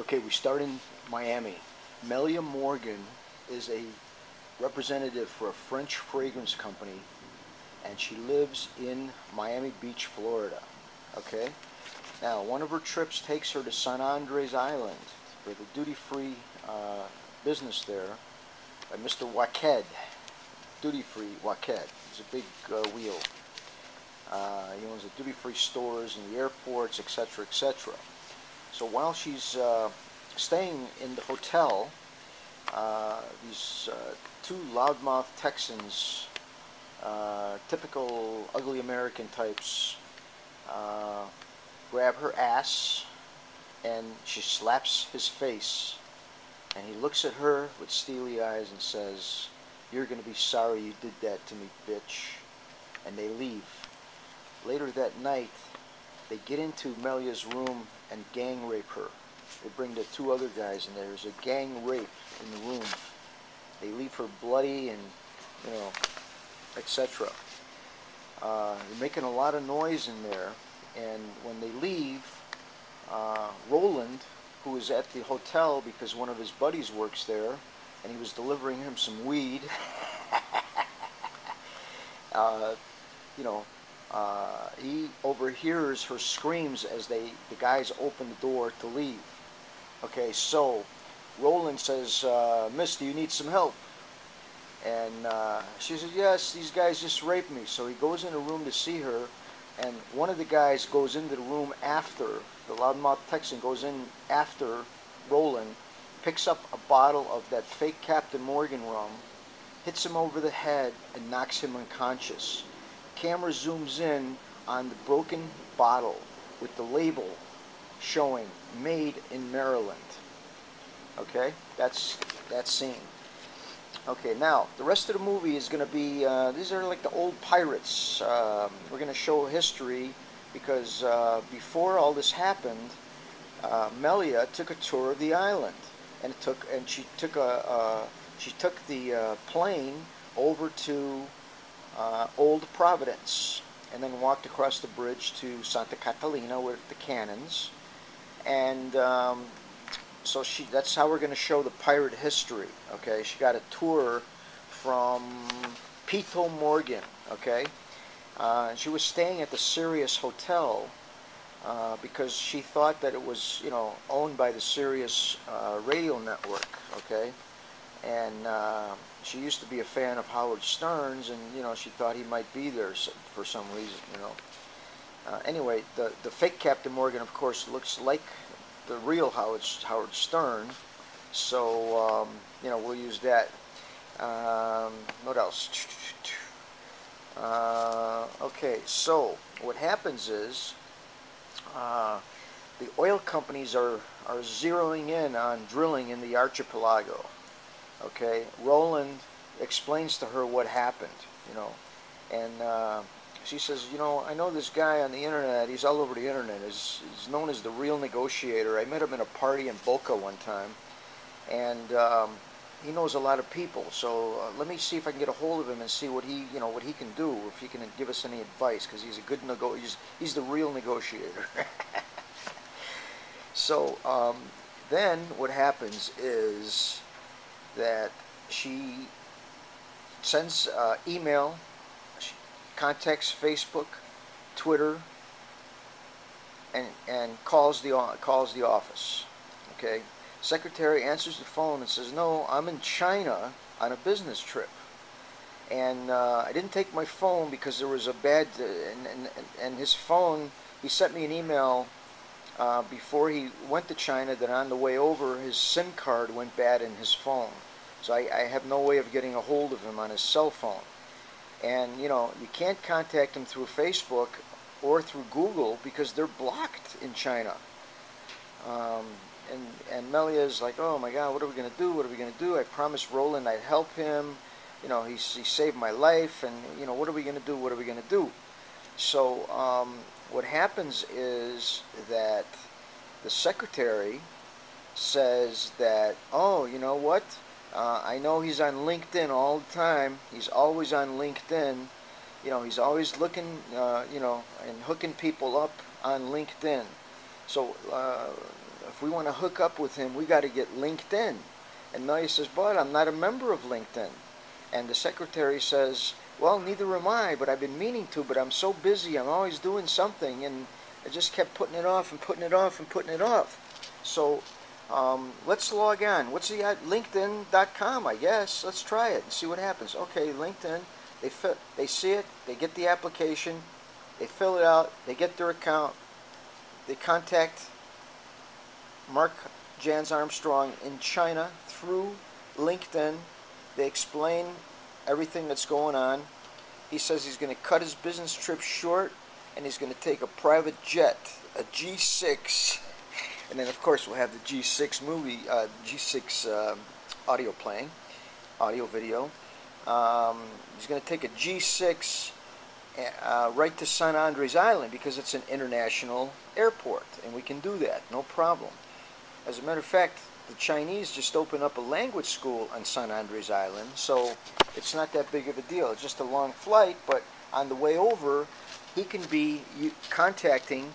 Okay, we start in Miami. Melia Morgan is a representative for a French fragrance company, and she lives in Miami Beach, Florida. Okay? Now, one of her trips takes her to San Andres Island for the duty-free business there by Mr. Waked. Duty-free Waked. He's a big wheel. He owns the duty-free stores and the airports, etc., etc. So while she's staying in the hotel, these two loudmouth Texans, typical ugly American types, grab her ass and she slaps his face, and he looks at her with steely eyes and says, "You're gonna be sorry you did that to me, bitch." And they leave. Later that night, they get into Melia's room and gang rape her. They bring the two other guys in there. There's a gang rape in the room. They leave her bloody and, etc. They're making a lot of noise in there. And when they leave, Roland, who is at the hotel because one of his buddies works there, and he was delivering him some weed, he overhears her screams as the guys open the door to leave. Okay, so Roland says, "Miss, do you need some help?" And she says, "Yes, these guys just raped me." So he goes in a room to see her, and one of the guys goes into the room after, the loudmouth Texan goes in after Roland, picks up a bottle of that fake Captain Morgan rum, hits him over the head, and knocks him unconscious. Camera zooms in on the broken bottle with the label showing "Made in Maryland." Okay, that's that scene. Okay, now the rest of the movie is going to be, these are like the old pirates. We're going to show history because before all this happened, Melia took a tour of the island, and she took the plane over to Old Providence, and then walked across the bridge to Santa Catalina with the cannons, and so that's how we're going to show the pirate history. Okay, she got a tour from P.T. Morgan. Okay, she was staying at the Sirius Hotel because she thought that it was, owned by the Sirius radio network. Okay, and she used to be a fan of Howard Stern's, and she thought he might be there for some reason. Anyway, the fake Captain Morgan, of course, looks like the real Howard Stern, so we'll use that. What else? Okay, so what happens is the oil companies are zeroing in on drilling in the archipelago. Okay, Roland explains to her what happened, and she says, "I know this guy on the internet. He's all over the internet. He's known as the Real Negotiator. I met him at a party in Boca one time, and he knows a lot of people. So let me see if I can get a hold of him and see what he can do, if he can give us any advice, because he's a good he's the real negotiator." So then what happens is that she sends email, she contacts Facebook, Twitter, and calls the office. Okay, secretary answers the phone and says, "No, I'm in China on a business trip, and I didn't take my phone because there was a bad and his phone. He sent me an email before he went to China that on the way over his SIM card went bad in his phone. So I have no way of getting a hold of him on his cell phone. And, you can't contact him through Facebook or through Google because they're blocked in China." And Melia is like, "Oh my God, what are we going to do? What are we going to do? I promised Roland I'd help him. He saved my life, and, what are we going to do? What are we going to do?" So what happens is that the secretary says that, "Oh, you know what? I know he's on LinkedIn all the time. He's always on LinkedIn. He's always looking, and hooking people up on LinkedIn. So if we want to hook up with him, we got to get LinkedIn. And Noya says, but I'm not a member of LinkedIn. And the secretary says, well, neither am I, but I've been meaning to, but I'm so busy, I'm always doing something, and I just kept putting it off and putting it off and putting it off. So let's log on. What's the LinkedIn.com, I guess. Let's try it and see what happens. Okay, LinkedIn. They see it. They get the application. They fill it out. They get their account. They contact Mark Jans Armstrong in China through LinkedIn. They explain everything that's going on. He says he's going to cut his business trip short, and he's going to take a private jet, a G6. And then, of course, we'll have the G6 movie, G6 audio playing, audio video. He's going to take a G6 right to San Andres Island because it's an international airport, and we can do that, no problem. As a matter of fact, the Chinese just opened up a language school on San Andres Island, so it's not that big of a deal. It's just a long flight, but on the way over, he can be contacting